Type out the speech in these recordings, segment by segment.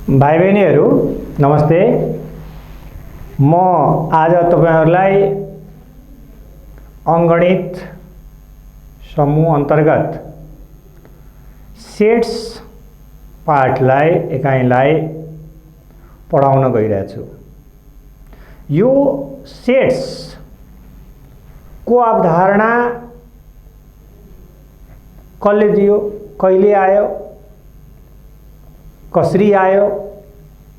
भाइ बहिनीहरू नमस्ते। म आज तपाईहरुलाई अंगणित समूह अन्तर्गत सेट्स पाठलाई एकाइलाई पढाउन गइरहेको छु। यो सेट्स को अवधारणा कसले दियो, कहिले आयो, कसरी आयो,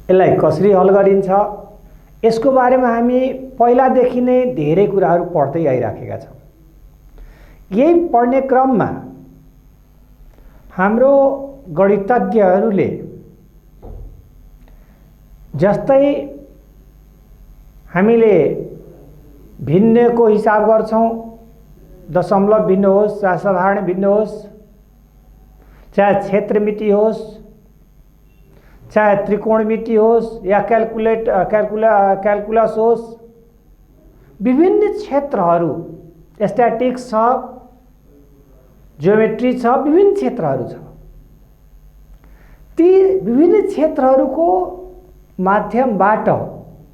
यसलाई कसरी हल गरिन्छ, यसको बारेमा हामी पहिलादेखि नै धेरै कुराहरू पढ्दै आइराखेका छौं। यही पढ्ने क्रममा हाम्रो गणितज्ञहरूले जस्तै हामीले भिन्नको हिसाब गर्छौं, दशमलव भिन्न होस्, चाहे साधारण भिन्न होस्, चाहे क्षेत्रमिति होस्, चाहे त्रिकोणमिति होस् या क्याल्कुलस होस्, विभिन्न क्षेत्रहरू, स्ट्याटिक्स छ, ज्योमेट्री छ, विभिन्न क्षेत्रहरू छ। ती विभिन्न क्षेत्रहरूको माध्यमबाट,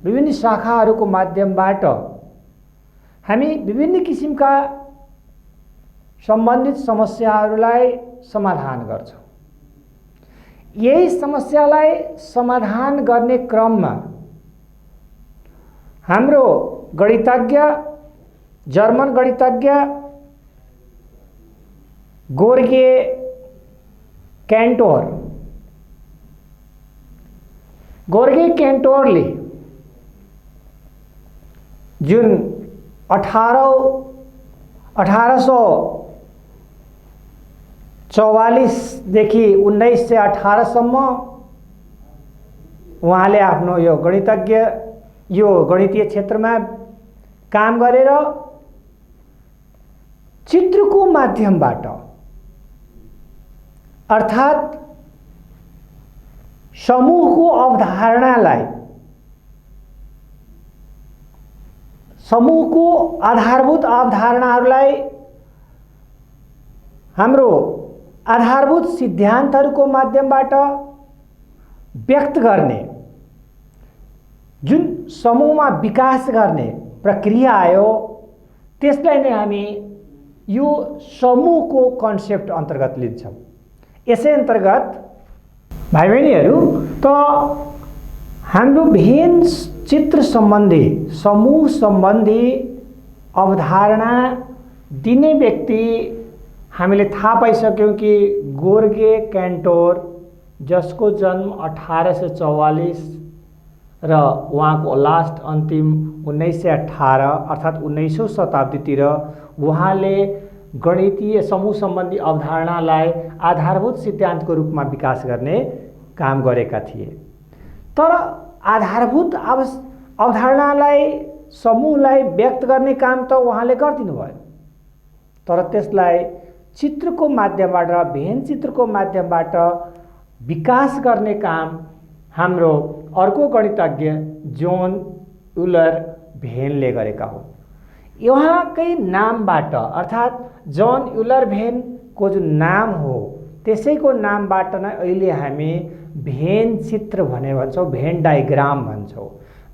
विभिन्न शाखाहरूको माध्यमबाट हामी विभिन्न किसिमका सम्बन्धित समस्याहरूलाई समाधान गर्छौं। यही समस्यालाई समाधान गर्ने क्रममा हाम्रो गणितज्ञ, जर्मन गणितज्ञ गोर्गे क्यान्टोरले जुन 1844 देखि 1918 सम्म उहाँले आफ्नो यो गणितीय क्षेत्रमा काम गरेर चित्रको माध्यमबाट, अर्थात समूहको अवधारणालाई, समूहको आधारभूत अवधारणाहरूलाई हाम्रो आधारभूत सिद्धान्तहरूको माध्यमबाट व्यक्त गर्ने, जुन समूहमा विकास गर्ने प्रक्रिया आयो, त्यसलाई नै हामी यो समूहको कन्सेप्ट अन्तर्गत लिन्छौं। यसै अन्तर्गत भाइ बहिनीहरू, त हाम्रो भेन चित्र सम्बन्धी, समूह सम्बन्धी अवधारणा दिने व्यक्ति हामीले थाहा पाइसक्यौं कि गोर्गे क्यान्टोर, जसको जन्म 1844 र उहाँको लास्ट अन्तिम 1918 अर्थात 19औं शताब्दीतिर उहाँले गणितीय समूह सम्बन्धी अवधारणालाई आधारभूत सिद्धान्तको रूपमा विकास गर्ने काम गरेका थिए। तर आधारभूत अवधारणालाई, समूहलाई व्यक्त गर्ने काम त उहाँले गर्दिनु भयो, तर त्यसलाई चित्रको माध्यमबाट, भेन चित्रको माध्यमबाट विकास गर्ने काम हाम्रो अर्को गणितज्ञ जोन युलर भेनले गरेका हुन्। उहाँकै नामबाट, अर्थात जोन युलर भेनको जुन नाम हो त्यसैको नामबाट नै अहिले हामी भेन चित्र भनेर भन्छौं, भेन डायग्राम भन्छौं।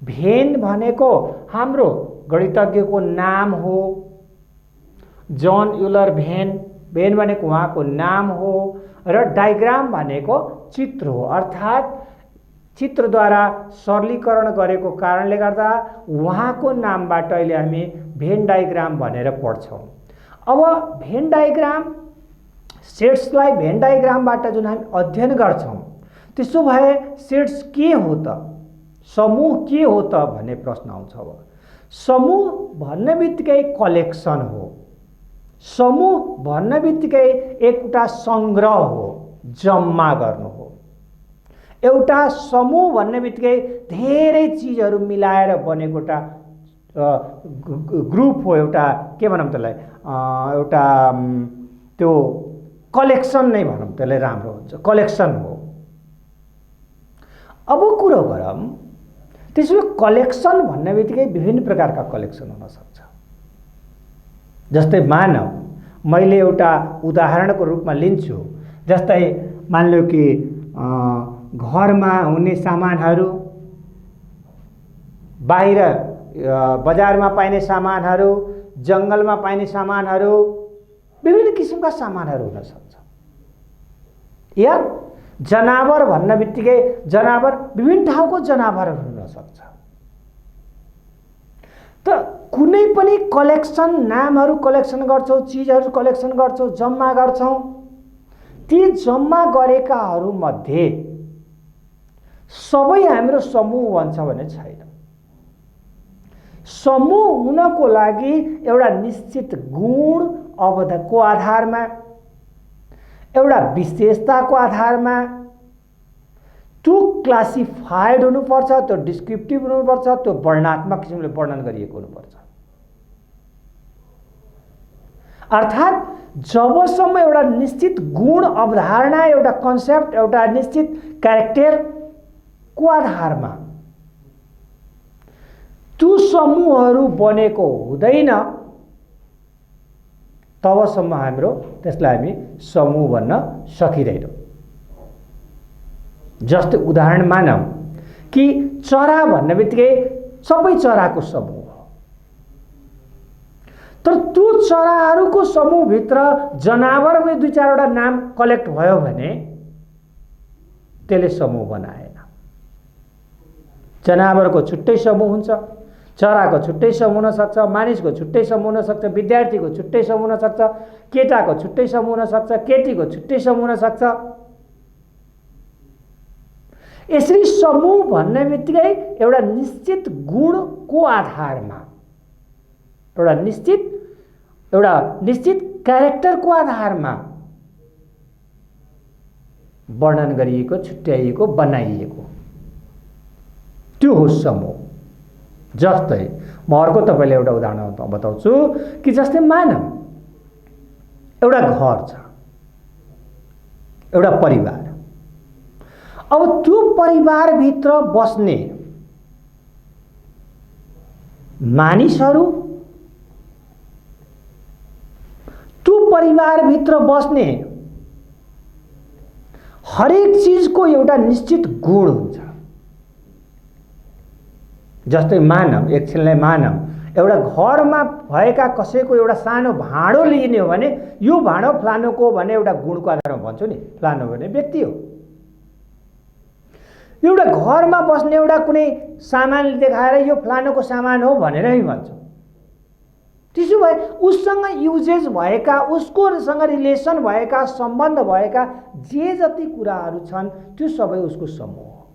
भेन भनेको हाम्रो गणितज्ञको नाम हो, जोन युलर भेन। भेन भनेको उहाँको नाम हो र डायग्राम भनेको चित्र हो, अर्थात चित्रद्वारा सरलीकरण गरेको कारणले गर्दा उहाँको नामबाट अहिले हामी भेन डायग्राम भनेर पढ्छौं। अब भेन डायग्राम, सेट्सलाई भेन डायग्रामबाट जुन हामी अध्ययन गर्छौं, त्यसो भए सेट्स के हो त, समूह के हो त भन्ने प्रश्न आउँछ। अब समूह भन्ने बित्तिकै कलेक्सन हो, समूह भन्ने बित्तिकै एउटा संग्रह हो, जम्मा गर्नु हो। एउटा समूह भन्ने बित्तिकै धेरै चीजहरू मिलाएर बनेको एउटा ग्रुप हो, एउटा के भनौं त्यसलाई, एउटा त्यो कलेक्सन नै भनौं, त्यसलाई राम्रो हुन्छ, कलेक्सन हो। अब कुरो गरौँ, त्यसो कलेक्सन भन्ने बित्तिकै विभिन्न प्रकारका कलेक्सन हुन सक्छ। जस्तै मानौ मैले एउटा उदाहरणको रूपमा लिन्छु, जस्तै मान लो कि घरमा हुने सामानहरू, बाहिर बजारमा पाइने सामानहरू, जंगलमा पाइने सामानहरू, विभिन्न किसिमका सामानहरू हुन सक्छ। या जनावर भन्न बित्तिकै जनावर विभिन्न ठाउँको जनावरहरू हुन सक्छ। त कुनै पनि कलेक्सन, नामहरू कलेक्सन गर्छौ, चीजहरू कलेक्सन गर्छौ, जम्मा गर्छौ, ती जम्मा गरेकाहरू मध्ये सबै हाम्रो समूह बन्छ भने छैन। समूह हुनको लागि एउटा निश्चित गुण अवधाको आधारमा, एउटा विशेषताको आधारमा त्यो क्लासिफाइड हुनुपर्छ, त्यो डिस्क्रिप्टिभ हुनुपर्छ, त्यो वर्णनात्मक किसिमले वर्णन गरिएको हुनुपर्छ। अर्थात् जबसम्म एउटा निश्चित गुण अवधारणा, एउटा कन्सेप्ट, एउटा निश्चित क्यारेक्टरको आधारमा त्यो समूहहरू बनेको हुँदैन, तबसम्म हाम्रो त्यसलाई हामी समूह भन्न सकिँदैनौँ। जस्तै उदाहरण मानौँ कि चरा भन्ने बित्तिकै सबै चराको समूह हो, तर त्यो चराहरूको समूहभित्र जनावरको दुई चारवटा नाम कलेक्ट भयो भने त्यसले समूह बनाएन। जनावरको छुट्टै समूह हुन्छ, चराको छुट्टै समूह हुन सक्छ, मानिसको छुट्टै समूह हुन सक्छ, विद्यार्थीको छुट्टै समूह हुन सक्छ, केटाको छुट्टै समूह हुन सक्छ, केटीको छुट्टै समूह हुन सक्छ। यसरी समूह भन्ने बित्तिकै एउटा निश्चित गुणको आधारमा, एउटा निश्चित क्यारेक्टरको आधारमा वर्णन गरिएको, छुट्याइएको, बनाइएको त्यो हो समूह। जस्तै म अर्को तपाईलाई एउटा उदाहरण बताउँछु कि जस्तै मानौँ एउटा घर छ, एउटा परिवार। अब त्यो परिवारभित्र बस्ने मानिसहरू, त्यो परिवारभित्र बस्ने हरेक चीजको एउटा निश्चित गुण हुन्छ। जस्तै मानौँ, एकछिनलाई मानौँ एउटा घरमा भएका कसैको एउटा सानो भाँडो लिने हो भने यो भाँडो फ्लानोको भने एउटा गुणको आधारमा भन्छु नि, फ्लानो भने व्यक्ति हो। एउटा घरमा बस्ने एउटा कुनै सामान देखाएर यो फ्लानोको सामान हो भनेर नै भन्छ। त्यसो भए उससँग युजेज भएका, उसकोसँग रिलेसन भएका, सम्बन्ध भएका जे जति कुराहरू छन् त्यो सबै उसको समूह हो।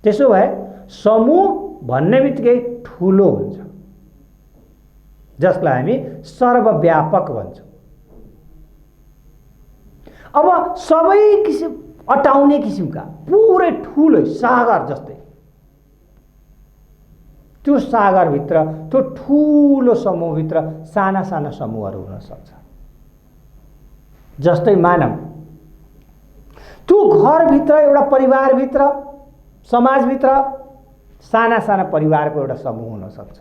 त्यसो भए समूह भन्ने बित्तिकै ठुलो हुन्छ, जसलाई हामी सर्वव्यापक भन्छौँ। अब सबै किसिम अटाउने किसिमका पुरै ठुलो सागर जस्तै त्यो सागरभित्र, त्यो ठुलो समूहभित्र साना साना समूहहरू हुन सक्छ। जस्तै मानौँ त्यो घरभित्र, एउटा परिवारभित्र, समाजभित्र साना साना परिवारको एउटा समूह हुन सक्छ।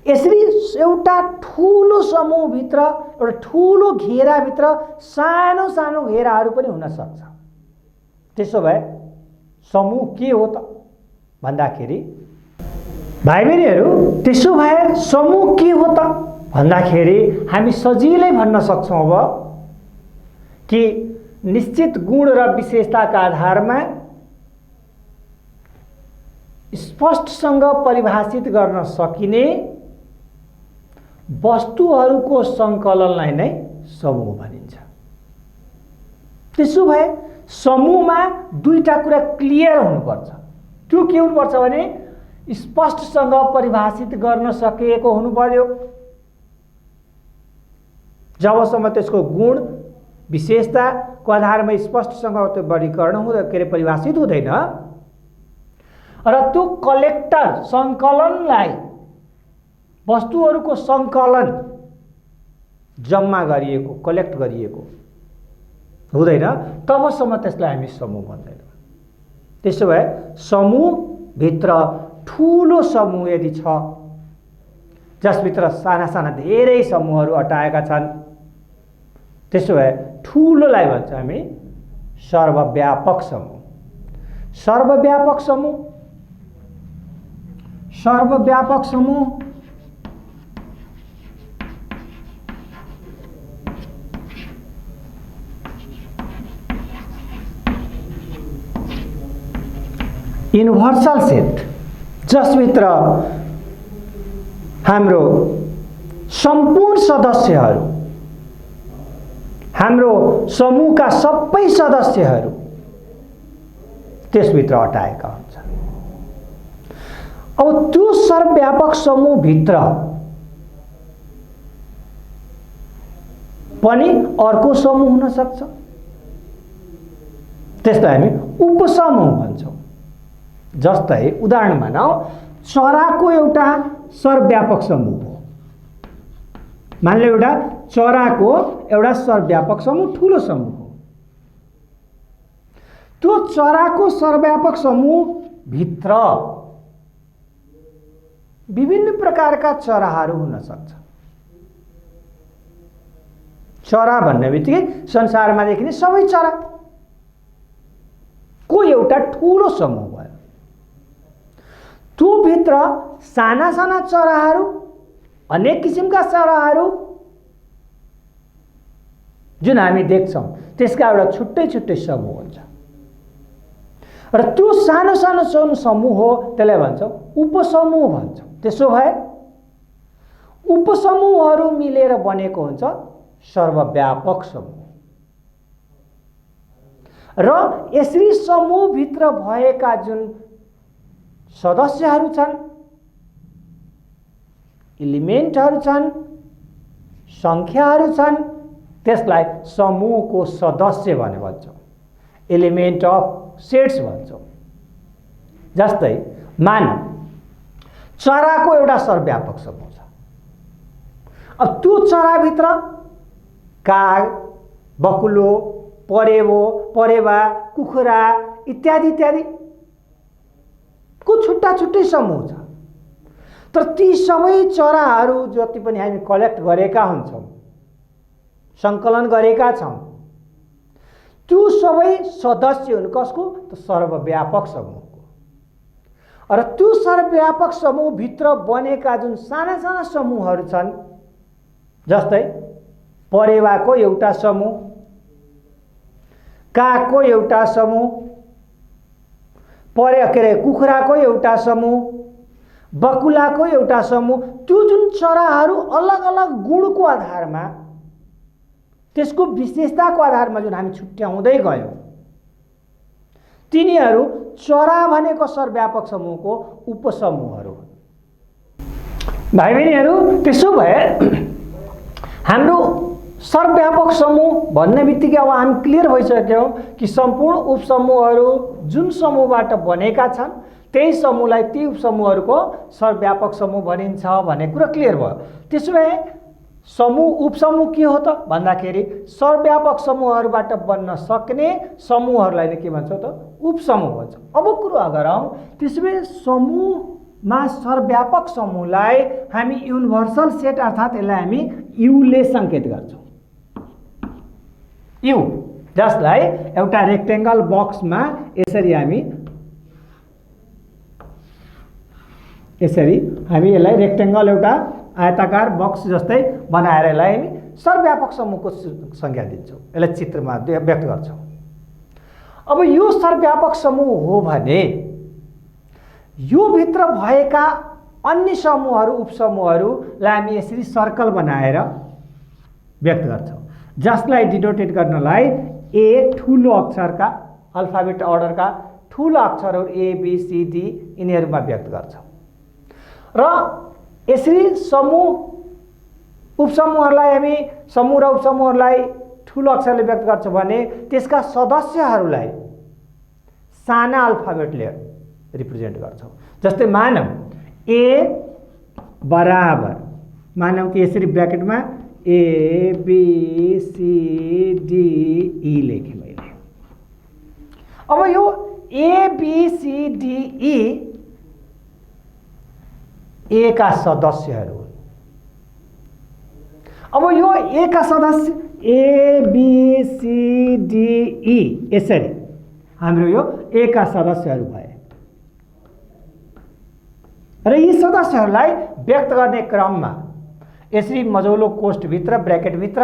यसरी एउटा ठुलो समूहभित्र, एउटा ठुलो घेराभित्र सानो सानो घेराहरू पनि हुन सक्छ। त्यसो भए समूह के हो त भन्दाखेरि, भाइ बहिनीहरू, त्यसो भए समूह के हो त भन्दाखेरि हामी सजिलै भन्न सक्छौँ अब कि निश्चित गुण र विशेषताका आधारमा स्पष्टसँग परिभाषित गर्न सकिने वस्तुहरूको सङ्कलनलाई नै समूह भनिन्छ। त्यसो भए समूहमा दुईटा कुरा क्लियर हुनुपर्छ। त्यो के हुनुपर्छ भने स्पष्टसँग परिभाषित गर्न सकिएको हुनु पर्यो। जबसम्म त्यसको गुण विशेषताको आधारमा स्पष्टसँग त्यो वर्गीकरण हुँदैन, परिभाषित हुँदैन र त्यो कलेक्टर सङ्कलनलाई, वस्तुहरूको सङ्कलन जम्मा गरिएको, कलेक्ट गरिएको हुँदैन, तबसम्म त्यसलाई हामी समूह भन्दैनौँ। त्यसो भए समूहभित्र ठुलो समूह यदि छ, जसभित्र साना साना धेरै समूहहरू अटाएका छन्, त्यसो भए ठुलोलाई भन्छ हामी सर्वव्यापक समूह। सर्वव्यापक समूह, सर्वव्यापक समूह युनिभर्सल सेट, जसभित्र हाम्रो सम्पूर्ण सदस्यहरू, हाम्रो समूहका सबै सदस्यहरू त्यसभित्र अटाएका हुन्छन्। अब त्यो सर्वव्यापक समूहभित्र पनि अर्को समूह हुन सक्छ, त्यसलाई हामी उपसमूह भन्छौँ। जस्तै उदाहरण भनौँ, चराको एउटा सर्वव्यापक समूह हो। मानिलिउँ एउटा चराको एउटा सर्वव्यापक समूह ठुलो समूह हो। त्यो चराको सर्वव्यापक समूह भित्र विभिन्न प्रकारका चराहरू हुन सक्छ। चरा भन्ने बित्तिकै संसारमा देखिने सबै चरा को एउटा ठुलो समूह भयो। त्यो भित्र साना साना चराहरू, अनेक किसिमका चराहरू जुन हामी देख्छौँ त्यसका एउटा छुट्टै छुट्टै समूह हुन्छ र त्यो सानो सानो जुन समूह हो त्यसलाई भन्छौँ उपसमूह भन्छौँ। त्यसो भए उपसमूहहरू मिलेर बनेको हुन्छ सर्वव्यापक समूह। र यसरी समूहभित्र भएका जुन सदस्यहरू छन्, इलिमेन्टहरू छन्, सङ्ख्याहरू छन्, त्यसलाई समूहको सदस्य भनेर भन्छौँ, एलिमेन्ट अफ सेट्स भन्छौँ। जस्तै मानौँ चराको एउटा सर्वव्यापक समूह छ। अब त्यो चराभित्र काग, बकुलो, परेवा, कुखुरा इत्यादि इत्यादि को छुट्टा छुट्टै समूह छ। तर ती सबै चराहरू जति पनि हामी कलेक्ट गरेका हुन्छौँ, सङ्कलन गरेका छौँ, त्यो सबै सदस्य हुन् कसको? त सर्वव्यापक समूहको। र त्यो सर्वव्यापक समूहभित्र बनेका जुन साना साना समूहहरू छन्, जस्तै परेवाको एउटा समूह, कागको एउटा समूह, कुखुराको एउटा समूह, बकुलाको एउटा समूह, त्यो जुन चराहरू अलग अलग गुणको आधारमा, त्यसको विशेषताको आधारमा जुन हामी छुट्याउँदै गयौँ, तिनीहरू चरा भनेको सर्वव्यापक समूहको उपसमूहहरू हुन्। भाइ बहिनीहरू, त्यसो भए हाम्रो सर्वव्यापक समूह भन्ने बित्तिकै अब हामी क्लियर भइसक्यौँ कि सम्पूर्ण उपसमूहहरू जुन समूहबाट बनेका छन् त्यही समूहलाई ती उपसमूहहरूको सर्वव्यापक समूह भनिन्छ भन्ने कुरा क्लियर भयो। त्यसो भए समूह उपसमूह के हो त भन्दाखेरि सर्वव्यापक समूहहरूबाट बन्न सक्ने समूहहरूलाई नै के भन्छौँ त? उपसमूह भन्छौँ। अब कुरा गरौँ, त्यसो भए समूहमा सर्वव्यापक समूहलाई हामी युनिभर्सल सेट अर्थात् यसलाई हामी युले सङ्केत गर्छौँ। यु, जसलाई एउटा रेक्टेङ्गल बक्समा यसरी हामी यसलाई रेक्टेङ्गल एउटा आयताकार बक्स जस्तै बनाएर यसलाई हामी सर्वव्यापक समूहको संज्ञा दिन्छौँ, यसलाई चित्रमा व्यक्त गर्छौँ। अब यो सर्वव्यापक समूह हो भने यो भित्र भएका अन्य समूहहरू, उपसमूहहरूलाई हामी यसरी सर्कल बनाएर व्यक्त गर्छौँ, जसलाई डिनोटेट गर्नलाई ए ठुलो अक्षरका अल्फाबेट अर्डरका ठुलो अक्षरहरू ए बी सी डी यिनीहरूमा व्यक्त गर्छौँ। र यसरी समूह उपसमूहहरूलाई हामी समूह र उपसमूहहरूलाई ठुलो अक्षरले व्यक्त गर्छौँ भने त्यसका सदस्यहरूलाई साना अल्फाबेटले रिप्रेजेन्ट गर्छौँ। जस्तै मानौँ ए बराबर, मानौँ कि यसरी ब्र्याकेटमा A B C D E लेखेँ मैले। अब यो A B C D E A का सदस्यहरू हुन्। अब यो ए का सदस्य ABCDE यसरी हाम्रो यो A का सदस्यहरू भए र यी सदस्यहरूलाई व्यक्त गर्ने क्रममा यसरी मजौलो कोष्ठभित्र ब्र्याकेटभित्र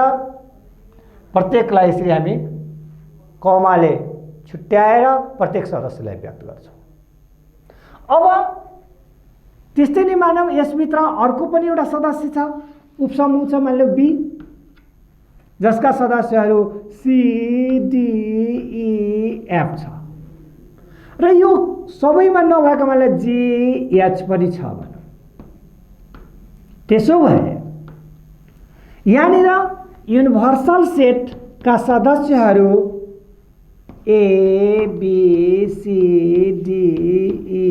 प्रत्येकलाई यसरी हामी कमाले छुट्याएर प्रत्येक सदस्यलाई व्यक्त गर्छौं। अब त्यस्तै नै मानौं यसभित्र अर्को पनि एउटा सदस्य छ, उपसमूह छ, मान लो B, जसका सदस्यहरू C, D, E, F छ र यो सबैमा नभएको मान लो G, H पनि छ भनौं। त्यसो भए यहाँनिर युनिभर्सल सेट का सदस्यहरू A, B, C, D, E,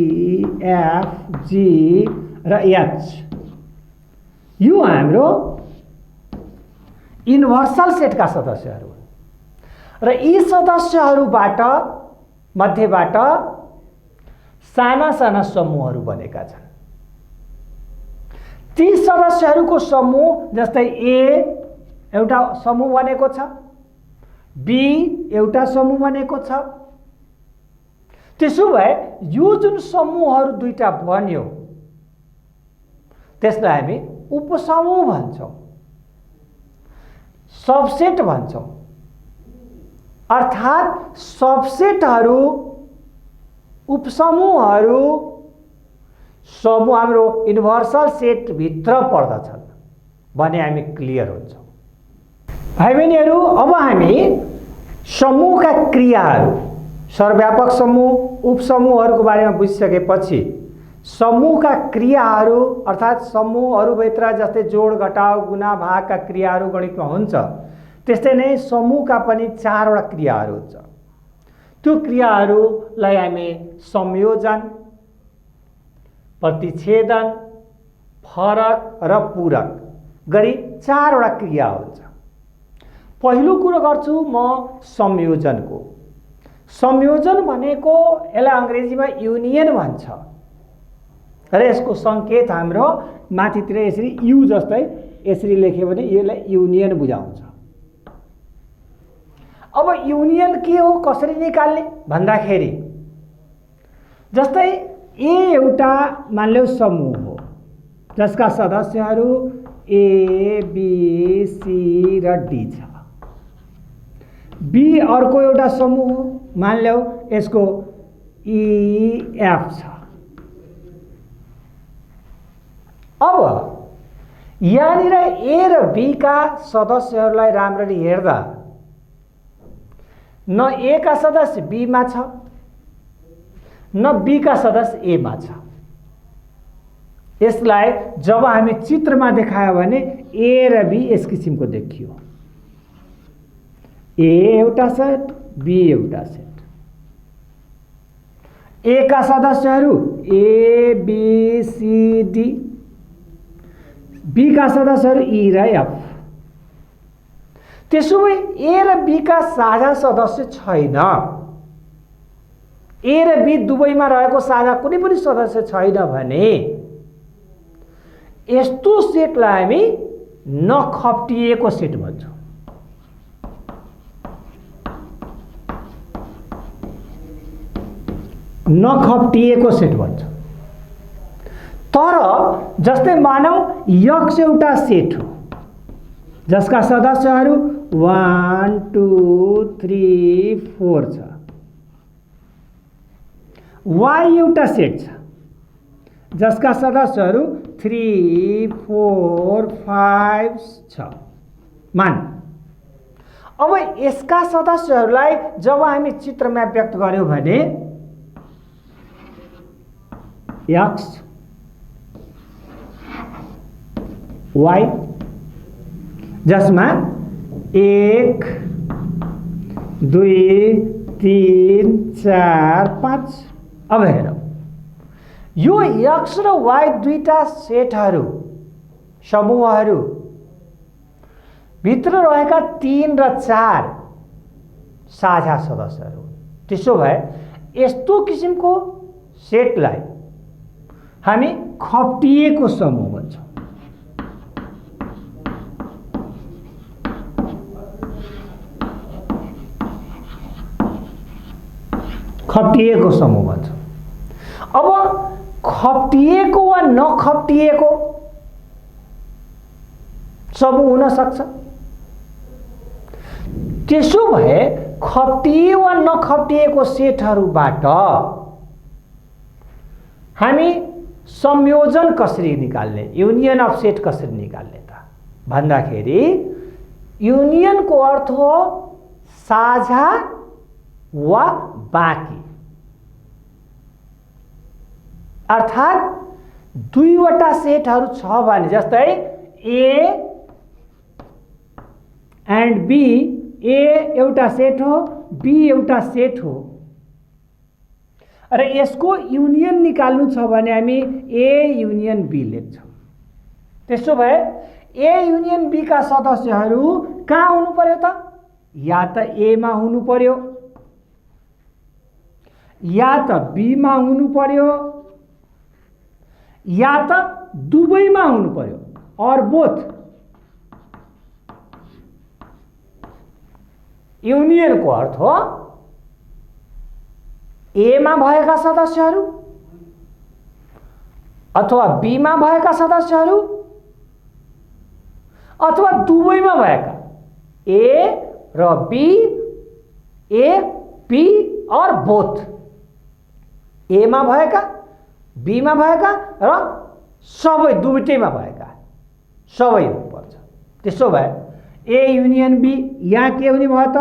F, G र H यो हाम्रो युनिभर्सल सेट का सदस्यहरू र यी सदस्यहरूबाट मध्येबाट साना साना समूहहरू बनेका छन्। ती सदस्यहरूको समूह जस्तै A एउटा समूह बनेको छ, B एउटा समूह बनेको छ। त्यसो भए यो जुन समूहहरू दुईटा बन्यो त्यसलाई हामी उपसमूह भन्छौं, सबसेट भन्छौं। अर्थात सबसेटहरू उपसमूहहरू समूह हाम्रो युनिभर्सल सेट भित्र पर्दछन् भने हामी क्लियर हुन्छौं। भाइ बहिनीहरू, अब हामी समूहका क्रियाहरू, सर्वव्यापक समूह, उपसमूहहरूको बारेमा बुझिसकेपछि समूहका क्रियाहरू अर्थात समूहहरूभित्र जस्तै जोड घटाउ गुणा भागका क्रियाहरू गणितमा हुन्छ त्यस्तै नै समूहका पनि 4 वटा क्रियाहरू हुन्छ। त्यो क्रियाहरूलाई हामी संयोजन, प्रतिच्छेदन, फरक र पूरक गरी 4 वटा क्रिया हुन्छ। पहिलो कुरो गर्छु म संयोजनको। संयोजन भनेको यसलाई अंग्रेजीमा युनियन भन्छ र यसको संकेत हाम्रो माथितिर यसरी यु जस्तै यसरी लेख्यो भने यसलाई युनियन बुझाउँछ। अब युनियन के हो, कसरी निकाल्ने भन्दाखेरि जस्तै A एउटा मान लो समूह हो जसका सदस्यहरू A, B, C र D छ। B अर्को एउटा समूह हो, मान लो यसको E, F छ। अब यहाँनिर A र B का सदस्यहरूलाई राम्ररी हेर्दा न A का सदस्य B मा छ न B का सदस्य A मा छ। यसलाई जब हामी चित्रमा देखायो भने A र B यस किसिमको देखियो। A एउटा सेट, B एउटा सेट। A का सदस्यहरू A, B, C, D, B का सदस्यहरू E र F। त्यसो भए A र B का साझा सदस्य छैन। A र B दुवैमा रहेको साझा कुनै पनि सदस्य छैन भने यस्तो सेटलाई हामी नखप्टिएको सेट भन्छौं। नखप्टिएको सेट भन्छौं। तर जस्तै मानौं X एउटा सेट हो जसका सदस्यहरू 1, 2, 3, 4 छ। Y एउटा सेट छ जसका सदस्यहरू 3, 4, 5 छ। मान अब यसका सदस्यहरूलाई जब हामी चित्रमा व्यक्त गर्यौं भने X, Y जसमा 1, 2, 3, 4, 5। अब हेरौं यो X र Y दुईटा सेटहरू समूहहरू भित्र रहेका 3 र 4 साझा सदस्यहरू। त्यसो भए यस्तो किसिमको सेटलाई हामी खप्टिएको समूह भन्छौं। खप्टिएको समूह भन्छ। अब खप्टिएको वा नखप्टिएको समूह हुन सक्छ। त्यसो भए खप्टिए वा नखप्टिएको सेटहरूबाट हामी संयोजन कसरी निकाल्ने, युनियन अफ सेट कसरी निकाल्ने त भन्दाखेरि युनियनको अर्थ हो साझा वा बाँकी, अर्थात् दुईवटा सेटहरू छ भने, जस्तै ए एन्ड बी, ए एउटा सेट हो, बी एउटा सेट हो र यसको युनियन निकाल्नु छ भने हामी ए युनियन बी लेख्छौँ। त्यसो भए ए युनियन बी का सदस्यहरू कहाँ हुनु पर्यो त? या त ए मा हुनु पर्यो, या त बी मा हुनु पर्यो, या त दुवैमा हुनु पर्यो, और बोथ। युनियनको अर्थ हो ए मा भएका सदस्यहरू अथवा बी मा भएका सदस्यहरू अथवा दुवैमा भएका ए र बी, ए बी और बोथ, ए मा भएका, बी मा भएका र सबै दुवैटैमा भएका सबै हुनुपर्छ। त्यसो भए ए युनियन बी यहाँ के हुने भयो त?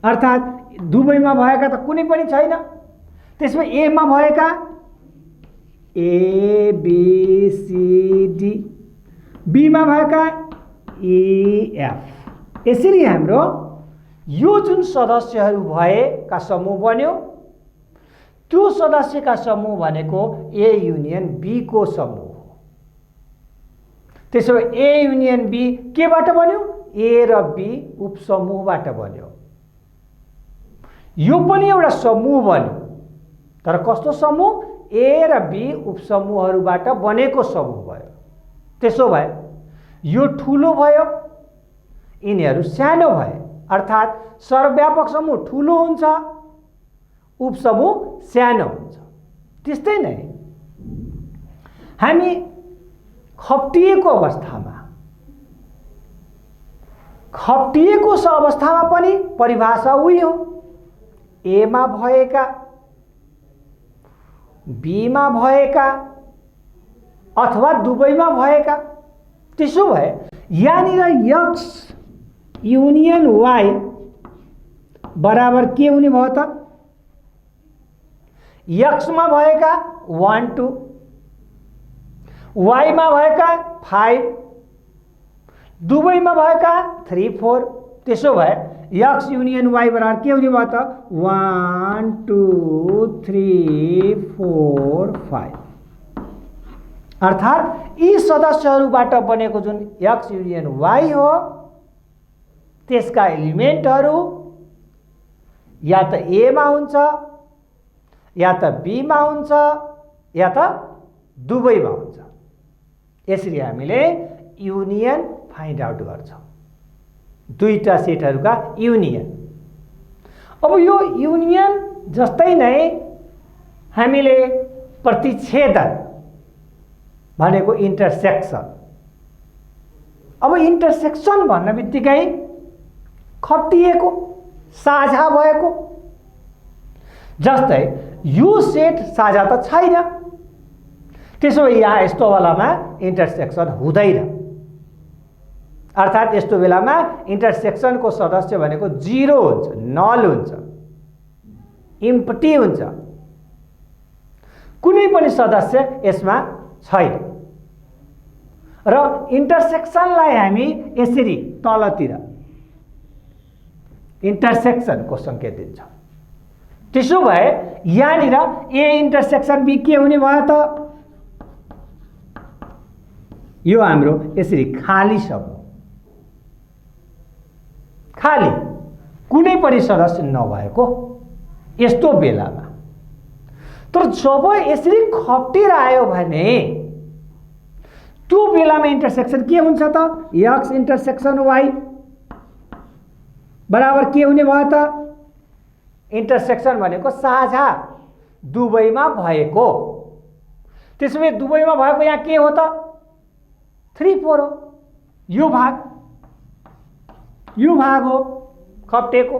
अर्थात् दुवैमा भएका त कुनै पनि छैन। त्यसमा ए मा भएका A B C D, B मा भएका ई एफ। यसरी हाम्रो यो जुन सदस्यहरू भएका समूह बन्यो, त्यो सदस्यका समूह भनेको ए युनियन बी को समूह हो। त्यसो भए ए युनियन बी केबाट बन्यो? ए र बी उपसमूहबाट बन्यो। यो पनि एउटा समूह बन्यो, तर कस्तो समूह? ए र बी उपसमूहहरूबाट बनेको समूह भयो। त्यसो भए यो ठुलो भयो, यिनीहरू सानो भए, अर्थात् सर्वव्यापक समूह ठुलो हुन्छ, उपसमूह सानो हुन्छ। त्यस्तै नै हामी खप्टिएको अवस्थामा पनि परिभाषा उही हो, ए मा भएका, बी मा भएका अथवा दुवैमा भएका। त्यसो भए यहाँनिर एक्स युनियन वाई बराबर के हुने भयो त? एक्स मा भएका 1 2, वाई मा भएका 5, दुवैमा भएका 3 4। त्यसो भए एक्स युनियन वाई बराबर के हुने भयो त? 1 2 3 4 5। अर्थात् यी सदस्यहरूबाट बनेको जुन एक्स युनियन वाई हो, त्यसका एलिमेन्टहरू या त ए मा हुन्छ, या त बी मा हुन्छ, या त दुवैमा हुन्छ। यसरी हामीले युनियन फाइन्ड आउट गर्छौँ, दुईटा सेटहरूका युनियन। अब यो युनियन जस्तै नै हामीले प्रतिच्छेदन भनेको इन्टरसेक्सन। अब इन्टरसेक्सन भन्न बित्तिकै खप्टिएको, साझा भएको, जस्तै यो सेट साझा त छैन, त्यसो भए यहाँ यस्तो बेलामा इन्टरसेक्सन हुँदैन। अर्थात् यस्तो बेलामा इन्टरसेक्सनको सदस्य भनेको 0 हुन्छ, नल हुन्छ, इम्प्टी हुन्छ, कुनै पनि सदस्य यसमा छैन। र इन्टरसेक्सनलाई हामी यसरी तलतिर इन्टरसेक्सनको संकेत दिन्छौँ। त्यसो भए यहाँनिर ए इन्टरसेक्सन बी के हुने भयो त? यो हाम्रो यसरी खाली समूह, खाली कुनै पनि सदस्य नभएको यस्तो बेलामा। तर जब यसरी खप्टेर आयो भने त्यो बेलामा इन्टरसेक्सन के हुन्छ त? एक्स इन्टरसेक्सन वाई बराबर के हुने भयो त? इन्टरसेक्सन भनेको साझा दुवैमा भएको। त्यसैले दुवैमा भएको यहाँ के हो त 3 4 हो। यो भाग हो खप्टेको।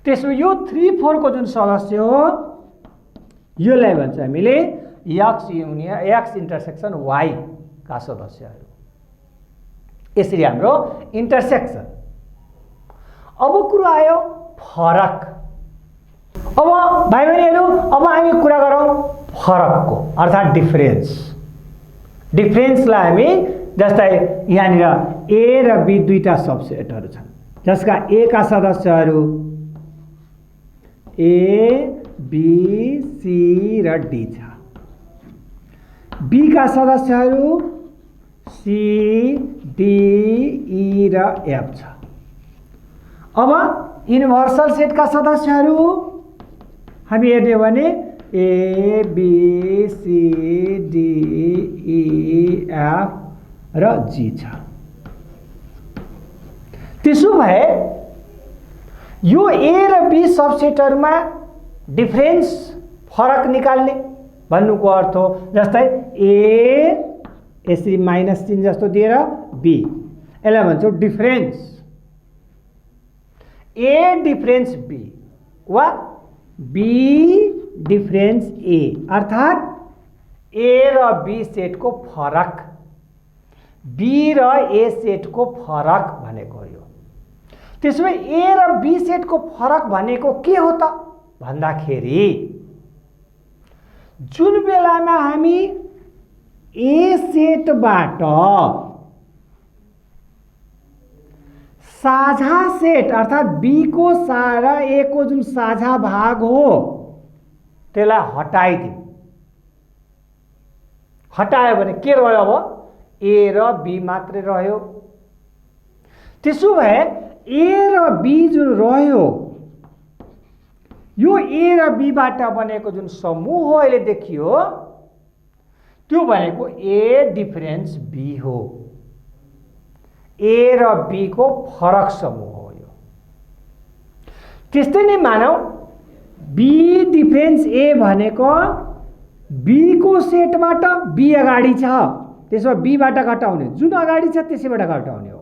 त्यसैले यो 3 4 को जुन सदस्य हो योलाई भन्छ हामीले x इन्टरसेक्सन y का सदस्यहरू। यसरी हाम्रो इन्टरसेक्सन। अब कुरो आयो फरक। अब भाइ बहिनीहरू अब हामी कुरा गरौँ फरकको अर्थात् डिफरेन्सलाई हामी जस्तै यहाँनिर a र b दुईटा सबसेटहरू छन् जसका a का सदस्यहरू a b c र d छ। b का सदस्यहरू c d e र f छ। अब युनिभर्सल सेटका सदस्यहरू हामी हेर्ने हो भने a b c d e f र g छ। त्यसो भए यो a र b सबसेटहरुमा डिफरेन्स फरक निकाल्ने भन्नुको अर्थ हो जस्तै a यसरी माइनस चिन्ह जस्तो दिएर b यसलाई भन्छौ डिफरेन्स a डिफरेन्स b वा b डिफरेन्स a अर्थात् a र b सेटको फरक b र a सेटको फरक भनेको हो। त्यसैले a र b सेटको फरक भनेको के हो त भन्दाखेरि जुन बेलामा हामी a सेटबाट साझा सेट अर्थात् b को र a को जुन साझा भाग हो त्यसलाई हटाइदिउँ। हटायो भने के रह्यो? अब a र b मात्रै रह्यो। त्यसो भए a र b जुन रह्यो यो a र b बाट बनेको जुन समूह हो अहिले देखियो त्यो भनेको a डिफरेन्स b हो। a र b को फरक समूह हो यो। त्यस्तै नै मानौ b डिफरेन्स a भनेको b को सेटबाट b अगाडि छ त्यसो b बाट घटाउने जुन अगाडि छ त्यसैबाट घटाउने हो।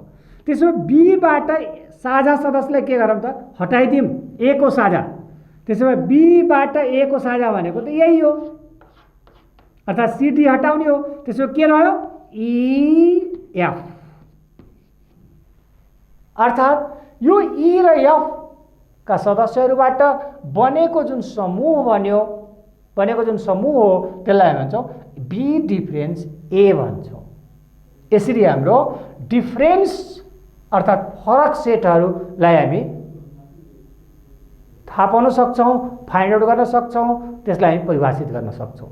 त्यसो b बाट साझा सदस्यलाई के गरौँ त हटाइदिउँ a को साझा। त्यसो भए b बाट a को साझा भनेको त यही हो अर्थात् cd हटाउने हो। त्यसो के रह्यो ef अर्थात् यो e र f का सदस्यहरूबाट बनेको जुन समूह बनेको जुन समूह हो त्यसलाई भन्छौँ b डिफरेन्स a भन्छौँ। यसरी हाम्रो डिफरेन्स अर्थात् फरक सेटहरूलाई हामी थाहा पाउन सक्छौँ, फाइन्ड आउट गर्न सक्छौँ, त्यसलाई हामी परिभाषित गर्न सक्छौँ।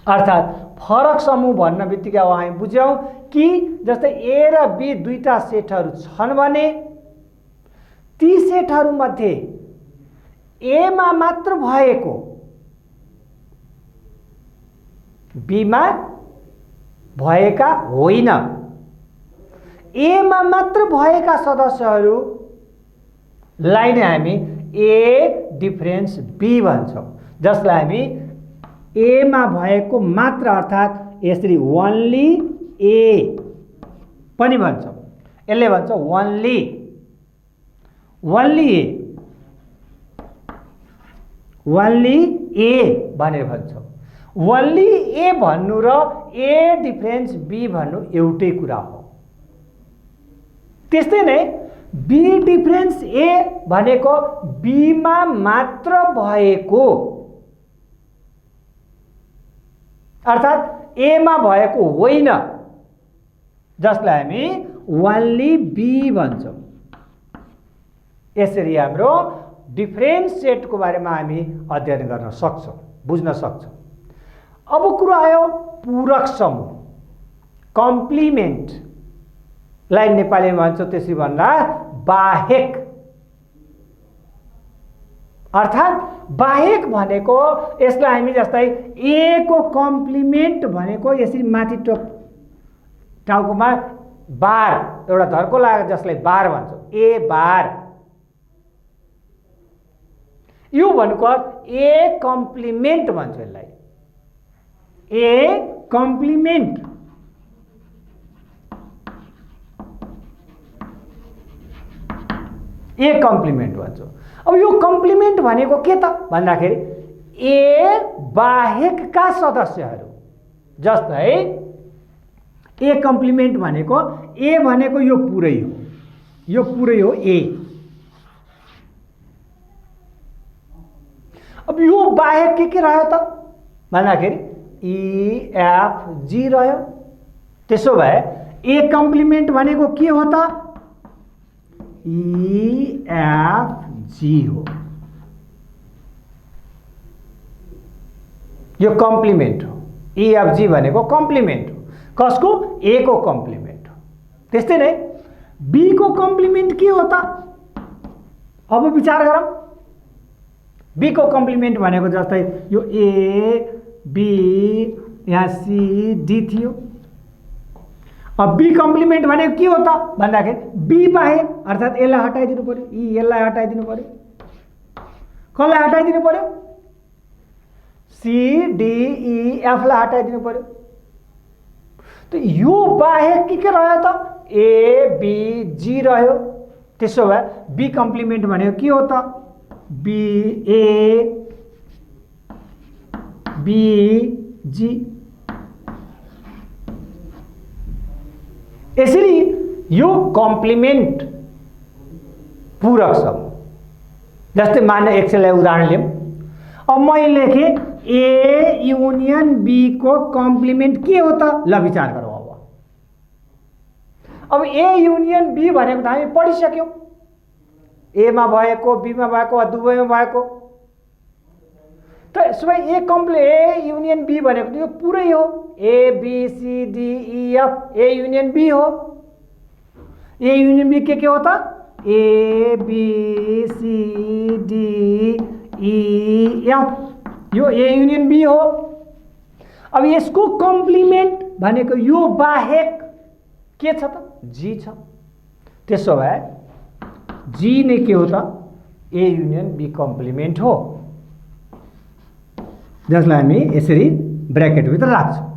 अर्थात् फरक समूह भन्न बित्तिकै अब हामी बुझ्यौँ कि जस्तै a र b दुईटा सेटहरू छन् भने ती सेटहरूमध्ये a मा मात्र भएको b मा भएका होइन। a मा मात्र भएका सदस्यहरूलाई नै हामी a डिफरेन्स b भन्छौँ जसलाई हामी a मा भएको मात्र अर्थात् यसरी ओन्ली a पनि भन्छौँ। यसले भन्छ ओन्ली a भनेर भन्छौँ। ओन्ली a भन्नु र a डिफरेन्स b भन्नु एउटै कुरा हो। त्यस्तै नै b डिफरेन्स a भनेको b मा मात्र भएको अर्थात् a मा भएको होइन जसलाई हामी ओन्ली b भन्छौँ। यसरी हाम्रो डिफरेन्स सेटको बारेमा हामी अध्ययन गर्न सक्छौँ, बुझ्न सक्छौँ। अब कुरा आयो पूरक समूह कम्प्लिमेन्टलाई नेपालीमा भन्छौँ त्यसरी भन्दा बाहेक अर्थात् बाहेक भनेको यसलाई हामी जस्तै a को कम्प्लिमेन्ट भनेको यसरी माथि टाउकोमा बार एउटा धर्को लागेको जसलाई बार भन्छौँ a बार यो भनेको ए कम्प्लिमेन्ट भन्छ यसलाई, ए कम्प्लिमेन्ट। ए कम्प्लिमेन्ट भन्छौँ। अब यो कम्प्लिमेन्ट भनेको के त भन्दाखेरि ए बाहेकका सदस्यहरू, जस्तै ए कम्प्लिमेन्ट भनेको ए भनेको यो पुरै हो, यो पुरै हो ए। अब यो बाहेक के रह्यो त भन्दाखेरि ई एफ जी रह्यो। त्यसो भए ए कम्प्लिमेन्ट भनेको के हो त ई एफ जी हो। यो कम्प्लिमेन्ट हो, ई एफ जी भनेको कम्प्लिमेन्ट हो। कसको? ए को कम्प्लिमेन्ट हो। त्यस्तै नै बी को कम्प्लिमेन्ट के हो त? अब विचार गरौँ। बी को कम्प्लिमेन्ट भनेको जस्तै यो ए बी यहाँ सी डी थियो। अब बी कम्प्लिमेन्ट भनेको के हो त भन्दाखेरि बी बाहेक, अर्थात् यसलाई हटाइदिनु पर्यो, यी यसलाई हटाइदिनु पर्यो। कसलाई हटाइदिनु पर्यो? सी डी ई एफ लाई हटाइदिनु पर्यो। त यो बाहेक के रह्यो त ए बी जी रह्यो। त्यसो भए बी कम्प्लिमेन्ट भनेको के हो त बी ए बी जी। यसरी यो कम्प्लिमेन्ट पूरक समूह। जस्तै मान्य एक्सलाई उदाहरण लियौँ। अब मैले लेखेँ ए युनियन बी को कम्प्लिमेन्ट के हो त? ल विचार गरौँ। अब ए युनियन बी भनेको त हामी पढिसक्यौँ। ए मा भएको, बी मा भएको, दुवैमा भएको। त यसो भए ए युनियन बी भनेको त यो पुरै हो, A B C D E F A union B हो। ए युनियन बी के हो त A B C D E F, यो ए युनियन बी हो। अब यसको कम्प्लिमेन्ट भनेको यो बाहेक के छ त जी छ। त्यसो भए जी नै के हो त ए युनियन बी कम्प्लिमेन्ट हो, जसलाई हामी यसरी ब्र्याकेटभित्र राख्छौँ।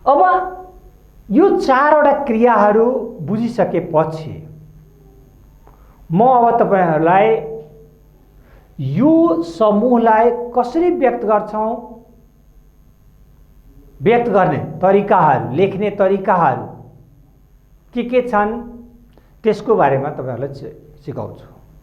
अब यो चारवटा क्रियाहरू बुझिसकेपछि म अब तपाईहरूलाई यो समूहलाई कसरी व्यक्त गर्छौँ, व्यक्त गर्ने तरिकाहरू, लेख्ने तरिकाहरू के छन् त्यसको बारेमा तपाईहरूलाई सिकाउँछु।